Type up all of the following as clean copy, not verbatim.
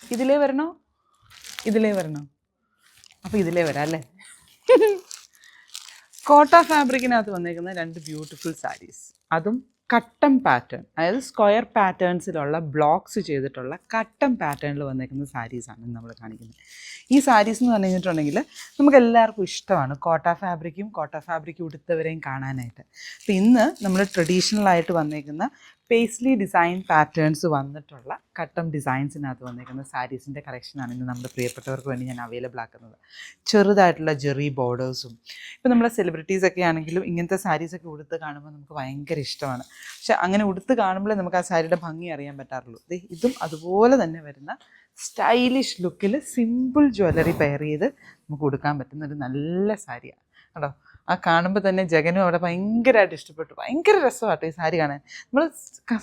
ഇതിലേ വരണോ ഇതിലേ വരണോ? അപ്പോൾ ഇതിലേ വരാം അല്ലേ? കോട്ട ഫാബ്രിക്കിനകത്ത് വന്നേക്കുന്ന 2 ബ്യൂട്ടിഫുൾ സാരീസ്, അതും കട്ടം പാറ്റേൺ, അതായത് സ്ക്വയർ പാറ്റേൺസിലുള്ള ബ്ലോക്സ് ചെയ്തിട്ടുള്ള കട്ടം പാറ്റേണിൽ വന്നേക്കുന്ന സാരീസാണ് നമ്മൾ കാണിക്കുന്നത്. ഈ സാരീസ് എന്ന് പറഞ്ഞു കഴിഞ്ഞിട്ടുണ്ടെങ്കിൽ നമുക്ക് എല്ലാവർക്കും ഇഷ്ടമാണ് കോട്ട ഫാബ്രിക്കും ഉടുത്തവരെയും കാണാനായിട്ട്. അപ്പോൾ ഇന്ന് നമ്മൾ ട്രഡീഷണലായിട്ട് വന്നേക്കുന്ന പേസ്ലി ഡിസൈൻ പാറ്റേൺസ് വന്നിട്ടുള്ള കട്ടം ഡിസൈൻസിനകത്ത് വന്നേക്കുന്ന സാരീസിൻ്റെ കളക്ഷനാണ് ഇന്ന് നമ്മുടെ പ്രിയപ്പെട്ടവർക്ക് വേണ്ടി ഞാൻ അവൈലബിൾ ആക്കുന്നത്. ചെറുതായിട്ടുള്ള ജെറി ബോർഡേഴ്സും, ഇപ്പോൾ നമ്മളെ സെലിബ്രിറ്റീസൊക്കെ ആണെങ്കിലും ഇങ്ങനത്തെ സാരീസൊക്കെ ഉടുത്ത് കാണുമ്പോൾ നമുക്ക് ഭയങ്കര ഇഷ്ടമാണ്. പക്ഷെ അങ്ങനെ ഉടുത്ത് കാണുമ്പോഴേ നമുക്ക് ആ സാരിയുടെ ഭംഗി അറിയാൻ പറ്റാറുള്ളൂ. ഇതും അതുപോലെ തന്നെ വരുന്ന സ്റ്റൈലിഷ് ലുക്കിൽ സിമ്പിൾ ജ്വല്ലറി പെയർ ചെയ്ത് നമുക്ക് ഉടുക്കാൻ പറ്റുന്ന ഒരു നല്ല സാരിയാണ് കേട്ടോ. ആ കാണുമ്പോൾ തന്നെ ജഗനും അവിടെ ഭയങ്കരമായിട്ട് ഇഷ്ടപ്പെട്ടു. ഭയങ്കര രസമാട്ടോ ഈ സാരി കാണാൻ. നമ്മൾ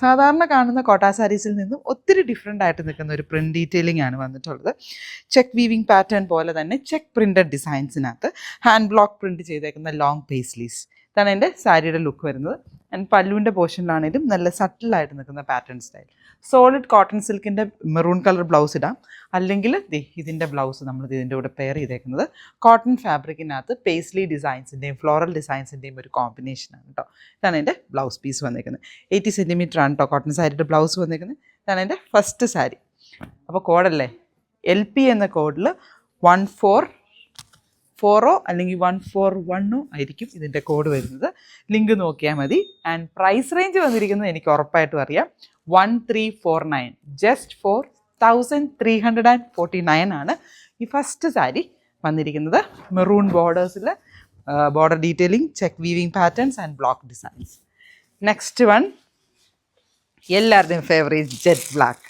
സാധാരണ കാണുന്ന കോട്ട സാരീസിൽ നിന്നും ഒത്തിരി ഡിഫറെൻ്റ് ആയിട്ട് നിൽക്കുന്ന ഒരു പ്രിൻറ്റ് ഡീറ്റെയിലിംഗ് ആണ് വന്നിട്ടുള്ളത്. ചെക്ക് വീവിങ് പാറ്റേൺ പോലെ തന്നെ ചെക്ക് പ്രിൻറ്റഡ് ഡിസൈൻസിനകത്ത് ഹാൻഡ് ബ്ലോക്ക് പ്രിൻറ്റ് ചെയ്തേക്കുന്ന ലോങ് പേസ്ലീസ്. ഇതാണ് എൻ്റെ സാരിയുടെ ലുക്ക് വരുന്നത്. ആൻഡ് പല്ലുവിൻ്റെ പോർഷനിലാണെങ്കിലും നല്ല സട്ടിലായിട്ട് നിൽക്കുന്ന പാറ്റേൺ സ്റ്റൈൽ. സോളിഡ് കോട്ടൺ സിൽക്കിൻ്റെ മെറൂൺ കളർ ബ്ലൗസ് ഇടാം, അല്ലെങ്കിൽ ഇതിൻ്റെ ബ്ലൗസ് നമ്മൾ ഇതിൻ്റെ കൂടെ പെയർ ചെയ്തേക്കുന്നത് കോട്ടൺ ഫാബ്രിക്കിനകത്ത് പേസ്ലി ഡിസൈൻസിൻ്റെയും ഫ്ലോറൽ ഡിസൈൻസിൻ്റെയും ഒരു കോമ്പിനേഷനാണ് കേട്ടോ. ഇതാണ് എൻ്റെ ബ്ലൗസ് പീസ് വന്നേക്കുന്നത്. 80 സെൻറ്റിമീറ്റർ ആണ് കേട്ടോ കോട്ടൺ സാരിയുടെ ബ്ലൗസ് വന്നേക്കുന്നത്. ഇതാണ് എൻ്റെ ഫസ്റ്റ് സാരി. അപ്പോൾ കോഡല്ലേ, LP എന്ന കോഡിൽ 144 അല്ലെങ്കിൽ 141 ആയിരിക്കും ഇതിൻ്റെ കോഡ് വരുന്നത്. ലിങ്ക് നോക്കിയാൽ മതി. ആൻഡ് പ്രൈസ് റേഞ്ച് വന്നിരിക്കുന്നത് എനിക്ക് ഉറപ്പായിട്ടും അറിയാം, 1349, ജസ്റ്റ് 4349 ആണ് ഈ ഫസ്റ്റ് സാരി വന്നിരിക്കുന്നത്. മെറൂൺ ബോർഡേഴ്സിൽ border detailing, check weaving patterns and block designs. Next one എല്ലാവരുടെയും ഫേവറേറ്റ് ജെറ്റ് ബ്ലാക്ക്.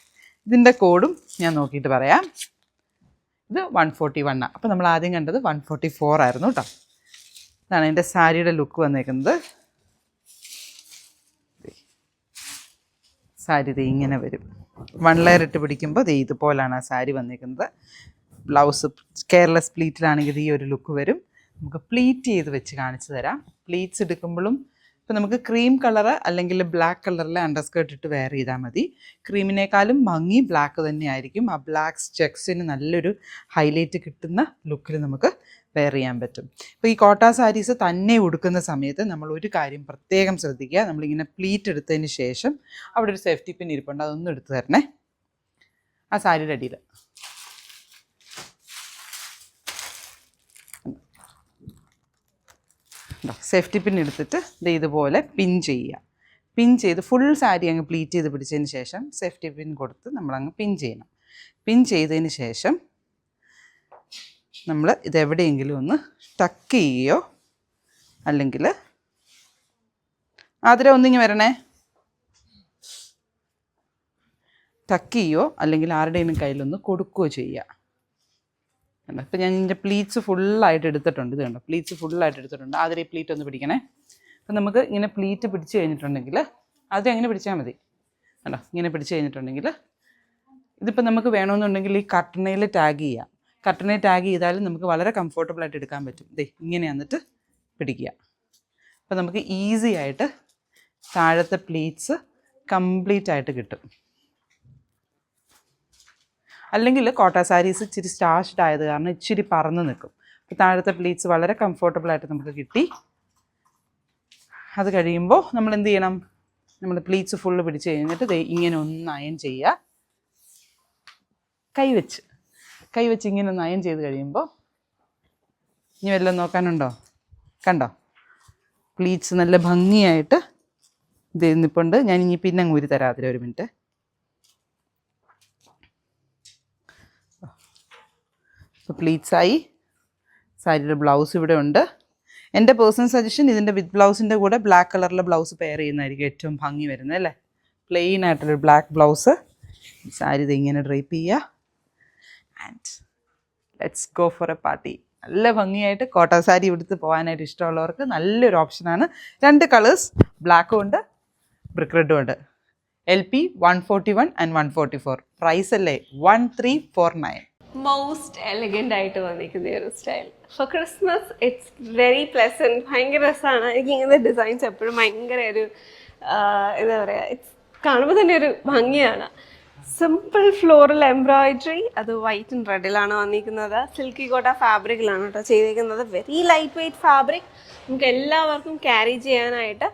ഇതിൻ്റെ കോഡും ഞാൻ നോക്കിയിട്ട് പറയാം. ഇത് 141 ആണ്. അപ്പോൾ നമ്മൾ ആദ്യം കണ്ടത് 144 ആയിരുന്നു കേട്ടോ. ഇതാണ് എൻ്റെ സാരിയുടെ ലുക്ക് വന്നേക്കുന്നത്. സാരി ഇത് ഇങ്ങനെ വരും. 1 ലെയർ ഇട്ട് പിടിക്കുമ്പോൾ ഇതുപോലാണ് ആ സാരി വന്നേക്കുന്നത്. ബ്ലൗസ് കെയർലെസ് പ്ലീറ്റിലാണെങ്കിൽ ഈ ഒരു ലുക്ക് വരും. നമുക്ക് പ്ലീറ്റ് ചെയ്ത് വെച്ച് കാണിച്ചു തരാം. പ്ലീറ്റ്സ് എടുക്കുമ്പോഴും ഇപ്പോൾ നമുക്ക് ക്രീം കളറ് അല്ലെങ്കിൽ ബ്ലാക്ക് കളറിലെ അണ്ടർസ്കേർട്ട് ഇട്ട് വെയർ ചെയ്താൽ മതി. ക്രീമിനേക്കാളും ഭംഗി ബ്ലാക്ക് തന്നെയായിരിക്കും. ആ ബ്ലാക്ക് ചെക്സിന് നല്ലൊരു ഹൈലൈറ്റ് കിട്ടുന്ന ലുക്കിൽ നമുക്ക് വെയർ ചെയ്യാൻ പറ്റും. ഇപ്പോൾ ഈ കോട്ട സാരീസ് തന്നെ ഉടുക്കുന്ന സമയത്ത് നമ്മൾ ഒരു കാര്യം പ്രത്യേകം ശ്രദ്ധിക്കുക. നമ്മളിങ്ങനെ പ്ലീറ്റ് എടുത്തതിന് ശേഷം അവിടെ ഒരു സേഫ്റ്റി പിൻ ഇരിപ്പുണ്ട്, അതൊന്നും എടുത്ത് തരണേ. ആ സാരിയുടെ അടിയിൽ സേഫ്റ്റി പിൻ എടുത്തിട്ട് ഇതുപോലെ പിൻ ചെയ്യുക. പിൻ ചെയ്ത് ഫുൾ സാരി അങ്ങ് പ്ലീറ്റ് ചെയ്ത് പിടിച്ചതിന് ശേഷം സേഫ്റ്റി പിൻ കൊടുത്ത് നമ്മളങ്ങ് പിൻ ചെയ്യണം. പിൻ ചെയ്തതിന് ശേഷം നമ്മൾ ഇതെവിടെയെങ്കിലും ഒന്ന് ടക്ക് ചെയ്യുകയോ അല്ലെങ്കിൽ ആതിര ഒന്നിങ്ങ് വരണേ, ടക്ക് ചെയ്യുകയോ അല്ലെങ്കിൽ ആരുടെയും കയ്യിലൊന്ന് കൊടുക്കുകയോ ചെയ്യുക. ഇപ്പം ഞാൻ ഇതിൻ്റെ പ്ലീറ്റ്സ് ഫുള്ളായിട്ട് എടുത്തിട്ടുണ്ട്. ഇത് കണ്ടോ, പ്ലീറ്റ്സ് ഫുള്ളായിട്ട് എടുത്തിട്ടുണ്ട്. ആദ്യം ഈ പ്ലീറ്റ് ഒന്ന് പിടിക്കണേ. അപ്പം നമുക്ക് ഇങ്ങനെ പ്ലീറ്റ് പിടിച്ച് കഴിഞ്ഞിട്ടുണ്ടെങ്കിൽ ആദ്യം അങ്ങനെ പിടിച്ചാൽ മതി. കണ്ടോ, ഇങ്ങനെ പിടിച്ച് കഴിഞ്ഞിട്ടുണ്ടെങ്കിൽ ഇതിപ്പോൾ നമുക്ക് വേണമെന്നുണ്ടെങ്കിൽ ഈ കർട്ടനയിൽ ടാഗ് ചെയ്യാം. കർട്ടനയിൽ ടാഗ് ചെയ്താലും നമുക്ക് വളരെ കംഫർട്ടബിളായിട്ട് എടുക്കാൻ പറ്റും. ഇങ്ങനെ വന്നിട്ട് പിടിക്കുക. അപ്പോൾ നമുക്ക് ഈസി ആയിട്ട് താഴത്തെ പ്ലീറ്റ്സ് കംപ്ലീറ്റ് ആയിട്ട് കിട്ടും. അല്ലെങ്കിൽ കോട്ട സാരീസ് ഇച്ചിരി സ്റ്റാഷ്ഡ് ആയത് കാരണം ഇച്ചിരി പറന്ന് നിൽക്കും. അപ്പോൾ താഴത്തെ പ്ലീറ്റ്സ് വളരെ കംഫർട്ടബിളായിട്ട് നമുക്ക് കിട്ടി. അത് കഴിയുമ്പോൾ നമ്മൾ എന്ത് ചെയ്യണം, നമ്മൾ പ്ലീറ്റ്സ് ഫുള്ള് പിടിച്ച് കഴിഞ്ഞിട്ട് ഇങ്ങനെ ഒന്ന് അയൺ ചെയ്യുക. കൈവച്ച് ഇങ്ങനെ ഒന്ന് അയൺ ചെയ്ത് കഴിയുമ്പോൾ ഇനി വല്ലതും നോക്കാനുണ്ടോ? കണ്ടോ, പ്ലീറ്റ്സ് നല്ല ഭംഗിയായിട്ട് ഇത് നിൽപ്പുണ്ട്. ഞാൻ ഇനി പിന്നെ അങ്ങ് ഊരി തരാം. അതിൽ ഒരു മിനിറ്റ്. ഇപ്പോൾ പ്ലീറ്റ്സായി. സാരിയുടെ ബ്ലൗസ് ഇവിടെ ഉണ്ട്. എൻ്റെ പേഴ്സണൽ സജഷൻ ഇതിൻ്റെ വിത്ത് ബ്ലൗസിൻ്റെ കൂടെ ബ്ലാക്ക് കളറിലെ ബ്ലൗസ് പെയർ ചെയ്യുന്നതായിരിക്കും ഏറ്റവും ഭംഗി വരുന്നത് അല്ലേ. പ്ലെയിൻ ആയിട്ടുള്ളൊരു ബ്ലാക്ക് ബ്ലൗസ്. സാരി ഇത് ഇങ്ങനെ ഡ്രൈപ്പ് ചെയ്യുക. And let's go for A party. നല്ല ഭംഗിയായിട്ട് കോട്ട സാരി എടുത്ത് പോകാനായിട്ട് ഇഷ്ടമുള്ളവർക്ക് നല്ലൊരു ഓപ്ഷനാണ്. 2 കളേഴ്സ്, ബ്ലാക്കും ഉണ്ട് ബ്രിക്ക് റെഡും ഉണ്ട്. LP 141 and 144. പ്രൈസ് അല്ലേ 1349. മോസ്റ്റ് എലഗൻ്റ് ആയിട്ട് വന്നിരിക്കുന്ന ഒരു style for Christmas. It's very pleasant. ഭയങ്കര രസമാണ്. എനിക്ക് ഇങ്ങനത്തെ ഡിസൈൻസ് എപ്പോഴും ഭയങ്കര ഒരു എന്താ പറയുക, ഇറ്റ്സ് കാണുമ്പോൾ തന്നെ ഒരു ഭംഗിയാണ്. സിമ്പിൾ ഫ്ലോറൽ എംബ്രോയിഡറി, അത് വൈറ്റ് ആൻഡ് റെഡിലാണ് വന്നിരിക്കുന്നത്. സിൽക്കി കോട്ട ഫാബ്രിക്കിലാണ് കേട്ടോ ചെയ്തിരിക്കുന്നത്. വെരി ലൈറ്റ് വെയ്റ്റ് ഫാബ്രിക്, നമുക്ക് എല്ലാവർക്കും ക്യാരി ചെയ്യാനായിട്ട്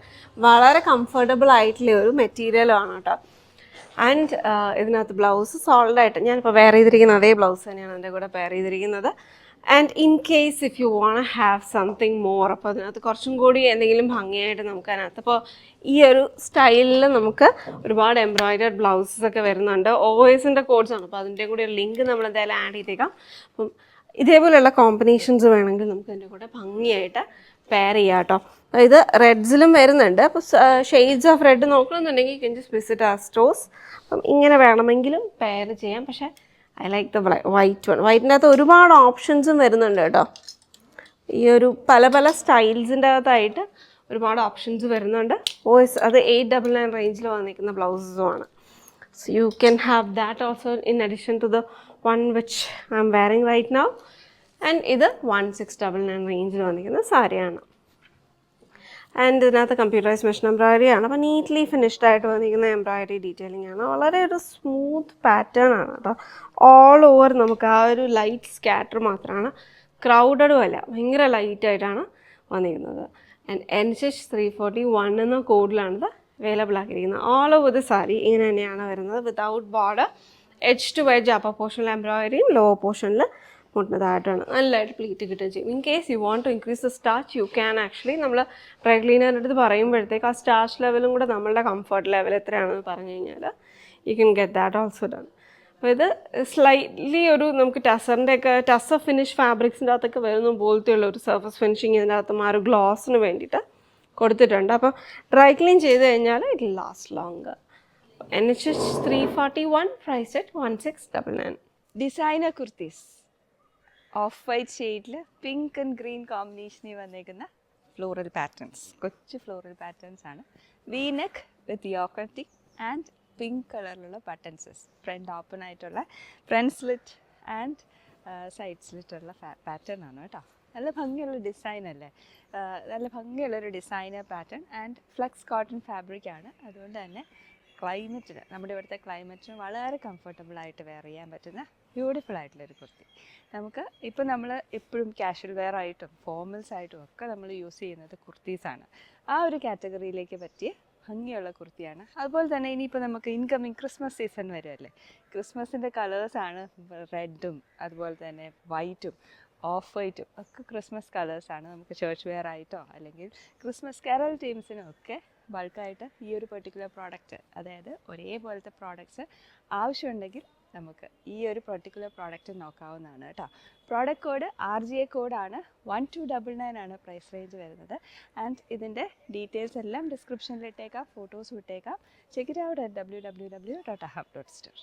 വളരെ കംഫർട്ടബിൾ ആയിട്ടുള്ള ഒരു മെറ്റീരിയലാണ് കേട്ടോ. ആൻഡ് ഇതിനകത്ത് ബ്ലൗസ് സോൾഡ് ആയിട്ട് ഞാനിപ്പോൾ വെയർ ചെയ്തിരിക്കുന്ന അതേ ബ്ലൗസ് തന്നെയാണ് എൻ്റെ കൂടെ പെയർ ചെയ്തിരിക്കുന്നത്. And in case if you want have something more, അപ്പോൾ അതിനകത്ത് കുറച്ചും കൂടി എന്തെങ്കിലും ഭംഗിയായിട്ട് നമുക്ക് അതിനകത്ത് ഇപ്പോൾ ഈ ഒരു സ്റ്റൈലിൽ നമുക്ക് ഒരുപാട് എംബ്രോയിഡർഡ് ബ്ലൗസസ് ഒക്കെ വരുന്നുണ്ട്. OSൻ്റെ കോഡ്സാണ്, അപ്പോൾ അതിൻ്റെ കൂടി ഒരു ലിങ്ക് നമ്മൾ എന്തായാലും ആഡ് ചെയ്തേക്കാം. അപ്പം ഇതേപോലെയുള്ള കോമ്പിനേഷൻസ് വേണമെങ്കിൽ നമുക്ക് അതിൻ്റെ കൂടെ ഭംഗിയായിട്ട് പെയർ ചെയ്യാം കേട്ടോ. ഇത് റെഡ്സിലും വരുന്നുണ്ട്. അപ്പോൾ ഷെയ്ഡ്സ് ഓഫ് റെഡ് നോക്കണമെന്നുണ്ടെങ്കിൽ കെൻ ജസ്റ്റ് വിസിറ്റ് ആ സ്റ്റോഴ്സ്. അപ്പം ഇങ്ങനെ വേണമെങ്കിലും പെയർ ചെയ്യാം. പക്ഷേ I like the white one. വൈറ്റിൻ്റെ അകത്ത് ഒരുപാട് ഓപ്ഷൻസും വരുന്നുണ്ട് കേട്ടോ. ഈ ഒരു പല പല സ്റ്റൈൽസിൻ്റെ അകത്തായിട്ട് ഒരുപാട് ഓപ്ഷൻസ് വരുന്നുണ്ട്. അത് 899 റേഞ്ചിൽ വന്നിരിക്കുന്ന ബ്ലൗസസുമാണ്. So you can have that also in addition to the one which I am wearing right now. And ഇത് 1699 റേഞ്ചിൽ വന്നിരിക്കുന്ന സാരിയാണ്. ആൻഡ് ഇതിനകത്ത് കമ്പ്യൂട്ടറൈസ് മെഷീൻ എംബ്രോയിഡറി ആണ്. അപ്പോൾ നീറ്റ്ലി ഫിനിഷ്ഡ് ആയിട്ട് വന്നിരിക്കുന്ന എംബ്രോയിഡറി ഡീറ്റെയിലിംഗ് ആണ്. വളരെ ഒരു സ്മൂത്ത് പാറ്റേൺ ആണ് കേട്ടോ. ഓൾ ഓവർ നമുക്ക് ആ ഒരു ലൈറ്റ് സ്കാറ്റർ മാത്രമാണ്, ക്രൗഡഡും അല്ല, ഭയങ്കര ലൈറ്റായിട്ടാണ് വന്നിരിക്കുന്നത്. ആൻഡ് NH 341 എന്ന കോഡിലാണിത് അവൈലബിൾ ആക്കിയിരിക്കുന്നത്. ഓൾ ഓവർ ദ സാരി ഇങ്ങനെ തന്നെയാണ് വരുന്നത്, without border. Edge to edge upper പോർഷനിൽ എംബ്രോയിഡറിയും ലോവർ പോർഷനിൽ മുട്ടുന്നതായിട്ടാണ്. നല്ലതായിട്ട് പ്ലീറ്റ് കിട്ടുകയും ചെയ്യും. In case you want to increase the starch, you can actually നമ്മൾ ഡ്രൈ ക്ലീനറിൻ്റെ അടുത്ത് പറയുമ്പോഴത്തേക്ക് ആ സ്റ്റാർച്ച് ലെവലും കൂടെ നമ്മളുടെ കംഫർട്ട് ലെവൽ എത്രയാണെന്ന് പറഞ്ഞു കഴിഞ്ഞാൽ you can get that also done. അപ്പോൾ ഇത് സ്ലൈറ്റ്ലി ഒരു നമുക്ക് ടസർ ഫിനിഷ് ഫാബ്രിക്സിൻ്റെ അകത്തൊക്കെ വരുന്ന പോലത്തെയുള്ള ഒരു സർഫസ് ഫിനിഷിങ് ഇതിൻ്റെ അകത്ത് ആ ഒരു ഗ്ലോസിന് വേണ്ടിയിട്ട് കൊടുത്തിട്ടുണ്ട്. അപ്പോൾ ഡ്രൈ ക്ലീൻ ചെയ്ത് കഴിഞ്ഞാൽ it last long. NH 341 price at 1699. Designer kurtis off white ഷെയ്ഡിൽ പിങ്ക് ആൻഡ് ഗ്രീൻ കോമ്പിനേഷനിൽ വന്നേക്കുന്ന ഫ്ലോറൽ പാറ്റേൺസ്, കൊച്ചു ഫ്ലോറൽ പാറ്റേൺസ് ആണ്. വി നെക്ക് വിത്ത് യോക്കട്ടി ആൻഡ് പിങ്ക് കളറിലുള്ള ബട്ടൺസസ്. ഫ്രണ്ട് ഓപ്പൺ ആയിട്ടുള്ള ഫ്രണ്ട് സ്ലിറ്റ് ആൻഡ് സൈഡ് സ്ലിറ്റുള്ള പാറ്റേൺ ആണ് കേട്ടോ. നല്ല ഭംഗിയുള്ള ഡിസൈൻ അല്ലേ, നല്ല ഭംഗിയുള്ളൊരു designer pattern. And flax cotton fabric ആണ്. അതുകൊണ്ട് തന്നെ ക്ലൈമറ്റിന്, നമ്മുടെ ഇവിടുത്തെ ക്ലൈമറ്റിന് വളരെ കംഫർട്ടബിളായിട്ട് വെയർ ചെയ്യാൻ പറ്റുന്ന ബ്യൂട്ടിഫുൾ ആയിട്ടുള്ളൊരു കുർത്തി. നമുക്ക് ഇപ്പോൾ നമ്മൾ എപ്പോഴും കാഷ്വൽ വെയർ ആയിട്ടും ഫോർമൽസ് ആയിട്ടും ഒക്കെ നമ്മൾ യൂസ് ചെയ്യുന്നത് കുർത്തീസാണ്. ആ ഒരു കാറ്റഗറിയിലേക്ക് പറ്റിയ ഭംഗിയുള്ള കുർത്തിയാണ്. അതുപോലെ തന്നെ ഇനിയിപ്പോൾ നമുക്ക് ഇൻകമിങ് ക്രിസ്മസ് സീസൺ വരുമല്ലേ, ക്രിസ്മസിൻ്റെ കളേഴ്സാണ് റെഡും അതുപോലെ തന്നെ വൈറ്റും ഓഫ് വൈറ്റും ഒക്കെ ക്രിസ്മസ് കളേഴ്സാണ്. നമുക്ക് ചർച്ച് വെയർ ആയിട്ടോ അല്ലെങ്കിൽ ക്രിസ്മസ് കരോൾ ടീംസിനും ഒക്കെ ബൾക്കായിട്ട് ഈ ഒരു പെർട്ടിക്കുലർ പ്രോഡക്റ്റ്, അതായത് ഒരേപോലത്തെ പ്രോഡക്റ്റ്സ് ആവശ്യമുണ്ടെങ്കിൽ നമുക്ക് ഈ ഒരു പെർട്ടിക്കുലർ പ്രോഡക്റ്റ് നോക്കാവുന്നതാണ് കേട്ടോ. പ്രോഡക്റ്റ് കോഡ് RGA കോഡാണ്. 1299 ആണ് പ്രൈസ് റേഞ്ച് വരുന്നത്. ആൻഡ് ഇതിൻ്റെ ഡീറ്റെയിൽസ് എല്ലാം ഡിസ്ക്രിപ്ഷനിൽ ഇട്ടേക്കാം, ഫോട്ടോസ് വിട്ടേക്കാം. Check it out at www.ahab.store.